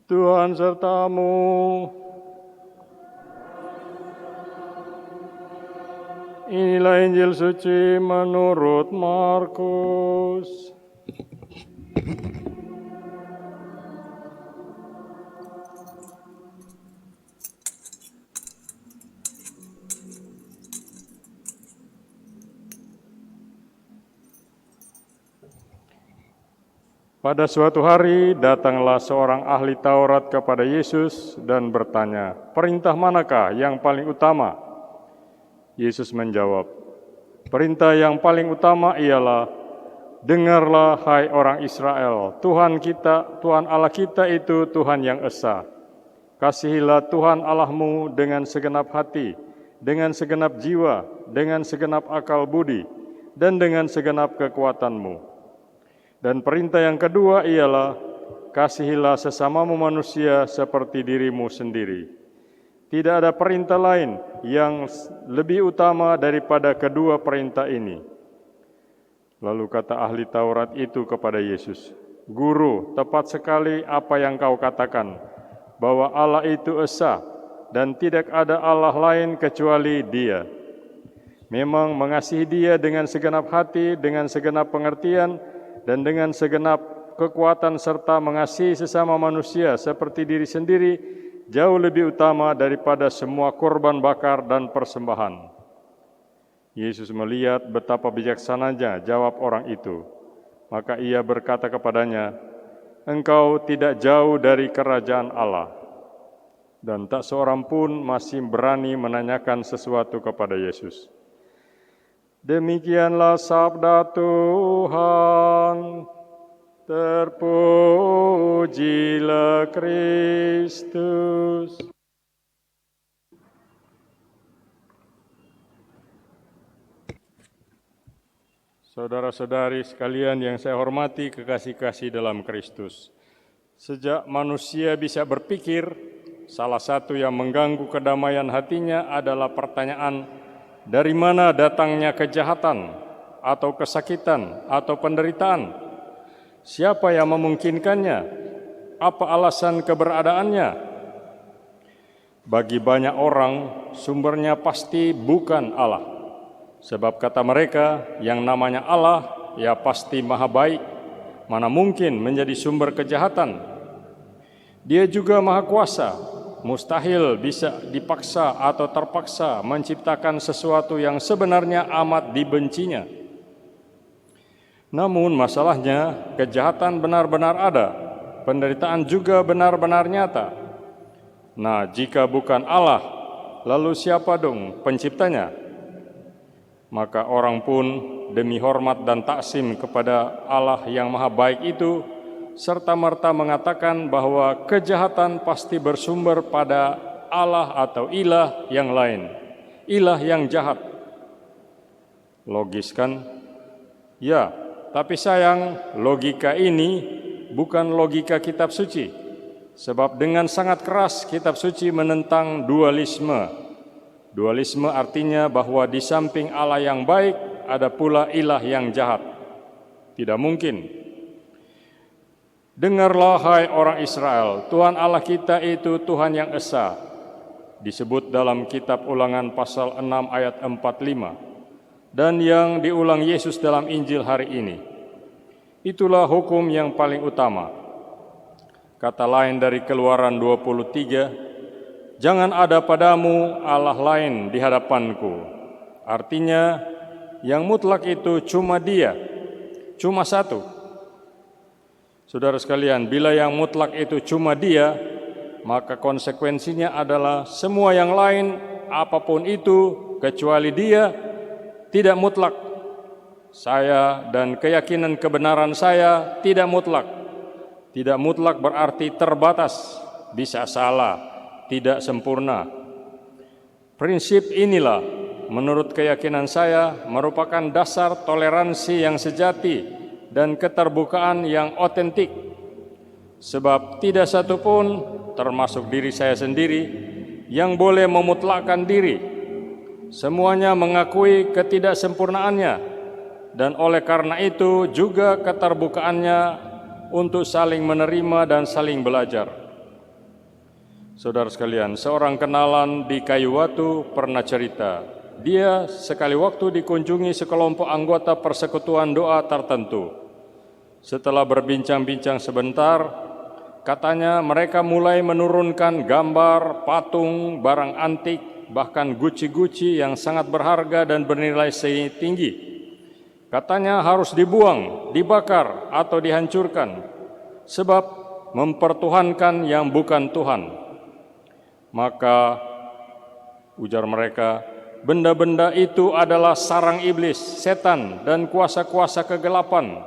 Tuhan sertamu. Inilah Injil suci menurut Markus. Pada suatu hari datanglah seorang ahli Taurat kepada Yesus dan bertanya, "Perintah manakah yang paling utama?" Yesus menjawab, "Perintah yang paling utama ialah, dengarlah hai orang Israel, Tuhan Allah kita itu Tuhan yang esa. Kasihilah Tuhan Allahmu dengan segenap hati, dengan segenap jiwa, dengan segenap akal budi, dan dengan segenap kekuatanmu. Dan perintah yang kedua ialah, kasihilah sesamamu manusia seperti dirimu sendiri. Tidak ada perintah lain yang lebih utama daripada kedua perintah ini." Lalu kata ahli Taurat itu kepada Yesus, "Guru, tepat sekali apa yang kau katakan, bahwa Allah itu esa dan tidak ada Allah lain kecuali Dia. Memang mengasihi Dia dengan segenap hati, dengan segenap pengertian, dan dengan segenap kekuatan serta mengasihi sesama manusia seperti diri sendiri jauh lebih utama daripada semua korban bakar dan persembahan." Yesus melihat betapa bijaksananya jawab orang itu. Maka ia berkata kepadanya, "Engkau tidak jauh dari kerajaan Allah." Dan tak seorang pun masih berani menanyakan sesuatu kepada Yesus. Demikianlah sabda Tuhan. Terpujilah Kristus. Saudara-saudari sekalian yang saya hormati, kekasih-kasih dalam Kristus. Sejak manusia bisa berpikir, salah satu yang mengganggu kedamaian hatinya adalah pertanyaan, dari mana datangnya kejahatan, atau kesakitan, atau penderitaan? Siapa yang memungkinkannya? Apa alasan keberadaannya? Bagi banyak orang, sumbernya pasti bukan Allah. Sebab kata mereka, yang namanya Allah, ya pasti maha baik, mana mungkin menjadi sumber kejahatan. Dia juga maha kuasa, mustahil bisa dipaksa atau terpaksa menciptakan sesuatu yang sebenarnya amat dibencinya. Namun masalahnya, kejahatan benar-benar ada, penderitaan juga benar-benar nyata. Nah, jika bukan Allah, lalu siapa dong penciptanya? Maka orang pun demi hormat dan taksim kepada Allah yang maha baik itu, serta-merta mengatakan bahwa kejahatan pasti bersumber pada Allah atau ilah yang lain, ilah yang jahat. Logis kan? Ya, tapi sayang, logika ini bukan logika kitab suci. Sebab dengan sangat keras kitab suci menentang dualisme. Dualisme artinya bahwa di samping Allah yang baik, ada pula ilah yang jahat. Tidak mungkin. Dengarlah hai orang Israel, Tuhan Allah kita itu Tuhan yang esa. Disebut dalam kitab Ulangan pasal 6 ayat 45. Dan yang diulang Yesus dalam Injil hari ini. Itulah hukum yang paling utama. Kata lain dari Keluaran 23, "Jangan ada padamu Allah lain di hadapanku." Artinya, yang mutlak itu cuma Dia, cuma satu. Saudara sekalian, bila yang mutlak itu cuma Dia, maka konsekuensinya adalah semua yang lain, apapun itu, kecuali Dia, tidak mutlak. Saya dan keyakinan kebenaran saya tidak mutlak. Tidak mutlak berarti terbatas, bisa salah, tidak sempurna. Prinsip inilah menurut keyakinan saya merupakan dasar toleransi yang sejati dan keterbukaan yang otentik. Sebab tidak satu pun, termasuk diri saya sendiri, yang boleh memutlakkan diri. Semuanya mengakui ketidaksempurnaannya, dan oleh karena itu juga keterbukaannya untuk saling menerima dan saling belajar. Saudara sekalian, seorang kenalan di kayu watu pernah cerita, dia sekali waktu dikunjungi sekelompok anggota persekutuan doa tertentu. Setelah berbincang-bincang sebentar, katanya mereka mulai menurunkan gambar, patung, barang antik, bahkan guci-guci yang sangat berharga dan bernilai tinggi. Katanya harus dibuang, dibakar, atau dihancurkan, sebab mempertuhankan yang bukan Tuhan. Maka ujar mereka, benda-benda itu adalah sarang iblis, setan, dan kuasa-kuasa kegelapan,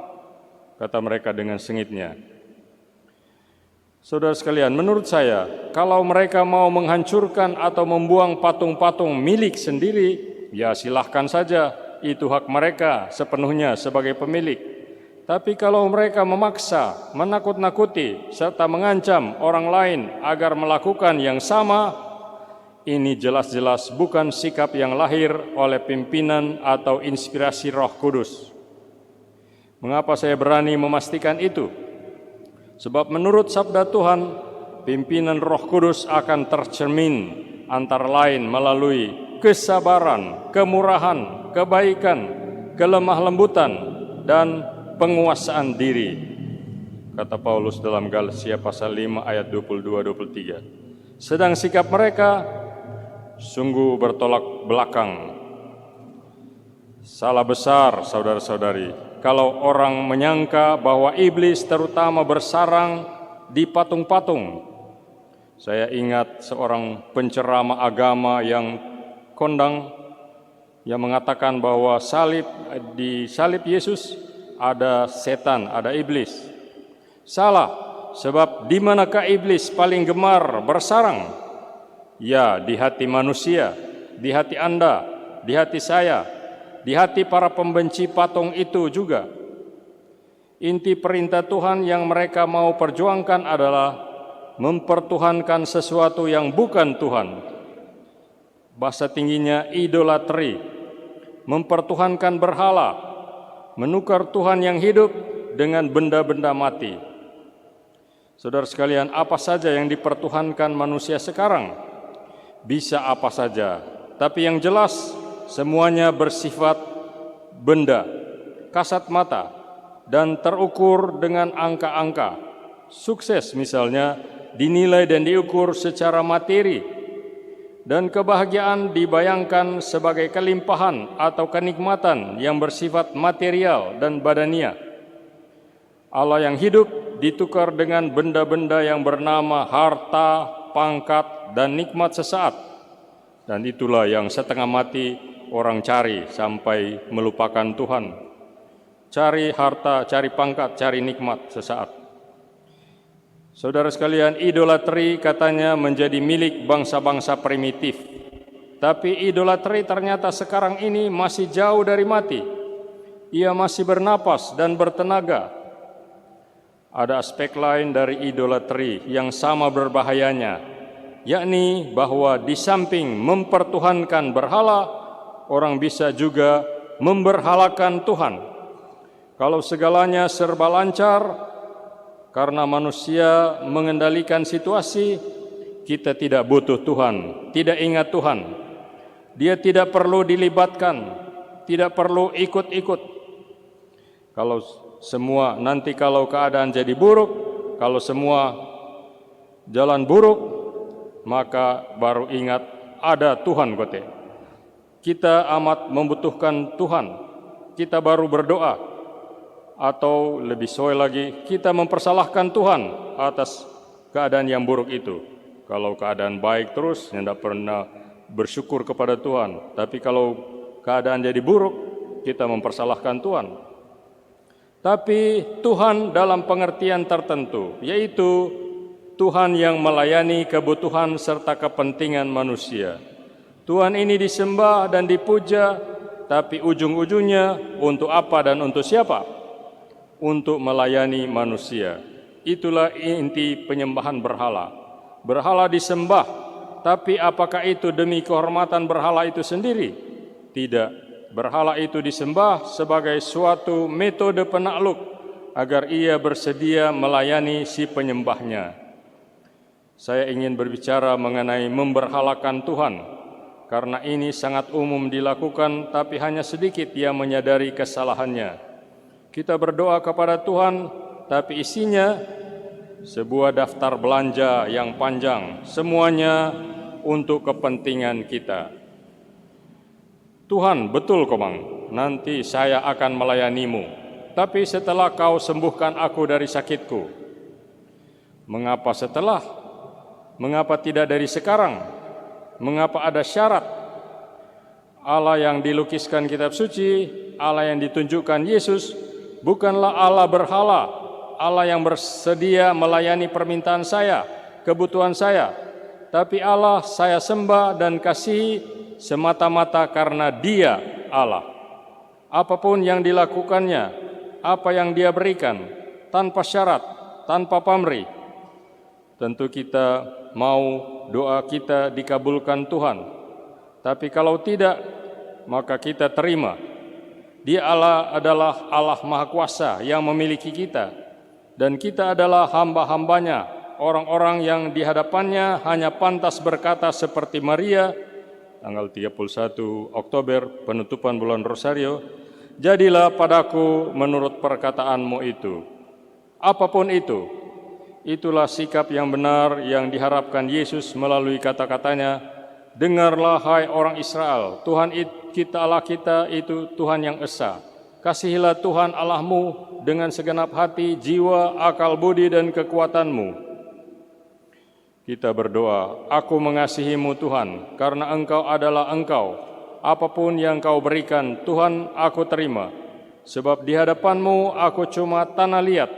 kata mereka dengan sengitnya. Saudara sekalian, menurut saya, kalau mereka mau menghancurkan atau membuang patung-patung milik sendiri, ya silahkan saja, itu hak mereka sepenuhnya sebagai pemilik. Tapi kalau mereka memaksa, menakut-nakuti, serta mengancam orang lain agar melakukan yang sama, ini jelas-jelas bukan sikap yang lahir oleh pimpinan atau inspirasi Roh Kudus. Mengapa saya berani memastikan itu? Sebab menurut sabda Tuhan, pimpinan Roh Kudus akan tercermin antara lain melalui kesabaran, kemurahan, kebaikan, kelemah lembutan, dan penguasaan diri, kata Paulus dalam Galatia pasal 5 ayat 22-23. Sedang sikap mereka sungguh bertolak belakang. Salah besar, saudara-saudari, kalau orang menyangka bahwa iblis terutama bersarang di patung-patung. Saya ingat seorang penceramah agama yang kondang yang mengatakan bahwa di salib Yesus ada setan, ada iblis. Salah, sebab di manakah iblis paling gemar bersarang? Ya, di hati manusia, di hati Anda, di hati saya, di hati para pembenci patung itu juga. Inti perintah Tuhan yang mereka mau perjuangkan adalah mempertuhankan sesuatu yang bukan Tuhan. Bahasa tingginya idolatri, mempertuhankan berhala, menukar Tuhan yang hidup dengan benda-benda mati. Saudara sekalian, apa saja yang dipertuhankan manusia sekarang? Bisa apa saja, tapi yang jelas semuanya bersifat benda, kasat mata, dan terukur dengan angka-angka. Sukses misalnya dinilai dan diukur secara materi, dan kebahagiaan dibayangkan sebagai kelimpahan atau kenikmatan yang bersifat material dan badania. Allah yang hidup ditukar dengan benda-benda yang bernama harta, pangkat, dan nikmat sesaat. Dan itulah yang setengah mati orang cari sampai melupakan Tuhan. Cari harta, cari pangkat, cari nikmat sesaat. Saudara sekalian, idolatri katanya menjadi milik bangsa-bangsa primitif. Tapi idolatri ternyata sekarang ini masih jauh dari mati. Ia masih bernapas dan bertenaga. Ada aspek lain dari idolatri yang sama berbahayanya, yakni bahwa di samping mempertuhankan berhala, orang bisa juga memberhalakan Tuhan. Kalau segalanya serba lancar, karena manusia mengendalikan situasi, kita tidak butuh Tuhan, tidak ingat Tuhan. Dia tidak perlu dilibatkan, tidak perlu ikut-ikut. Kalau keadaan jadi buruk, kalau semua jalan buruk, maka baru ingat ada Tuhan kote. Kita amat membutuhkan Tuhan, kita baru berdoa. Atau lebih soal lagi, kita mempersalahkan Tuhan atas keadaan yang buruk itu. Kalau keadaan baik terus, tidak pernah bersyukur kepada Tuhan. Tapi kalau keadaan jadi buruk, kita mempersalahkan Tuhan. Tapi Tuhan dalam pengertian tertentu, yaitu Tuhan yang melayani kebutuhan serta kepentingan manusia. Tuhan ini disembah dan dipuja, tapi ujung-ujungnya untuk apa dan untuk siapa? Untuk melayani manusia. Itulah inti penyembahan berhala. Berhala disembah, tapi apakah itu demi kehormatan berhala itu sendiri? Tidak. Berhala itu disembah sebagai suatu metode penakluk agar ia bersedia melayani si penyembahnya. Saya ingin berbicara mengenai memberhalakan Tuhan, karena ini sangat umum dilakukan, tapi hanya sedikit yang menyadari kesalahannya. Kita berdoa kepada Tuhan, tapi isinya sebuah daftar belanja yang panjang, semuanya untuk kepentingan kita. Tuhan, betul Komang, nanti saya akan melayanimu, tapi setelah kau sembuhkan aku dari sakitku. Mengapa setelah? Mengapa tidak dari sekarang? Mengapa ada syarat? Allah yang dilukiskan kitab suci, Allah yang ditunjukkan Yesus, bukanlah Allah berhala, Allah yang bersedia melayani permintaan saya, kebutuhan saya, tapi Allah saya sembah dan kasihi semata-mata karena Dia Allah. Apapun yang dilakukannya, apa yang Dia berikan, tanpa syarat, tanpa pamrih, tentu kita mau doa kita dikabulkan Tuhan. Tapi kalau tidak, maka kita terima. Dia Allah adalah Allah Maha Kuasa yang memiliki kita, dan kita adalah hamba-hambanya, orang-orang yang di hadapannya hanya pantas berkata seperti Maria, tanggal 31 Oktober, penutupan bulan Rosario, jadilah padaku menurut perkataanmu itu. Apapun itu, itulah sikap yang benar yang diharapkan Yesus melalui kata-katanya, dengarlah hai orang Israel, Tuhan kita Allah kita itu Tuhan yang esa. Kasihilah Tuhan Allahmu dengan segenap hati, jiwa, akal budi dan kekuatanmu. Kita berdoa, aku mengasihimu Tuhan, karena Engkau adalah Engkau. Apapun yang Kau berikan, Tuhan aku terima. Sebab di hadapanmu aku cuma tanah liat,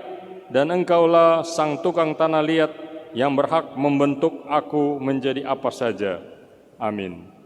dan Engkaulah sang tukang tanah liat yang berhak membentuk aku menjadi apa saja. Amin.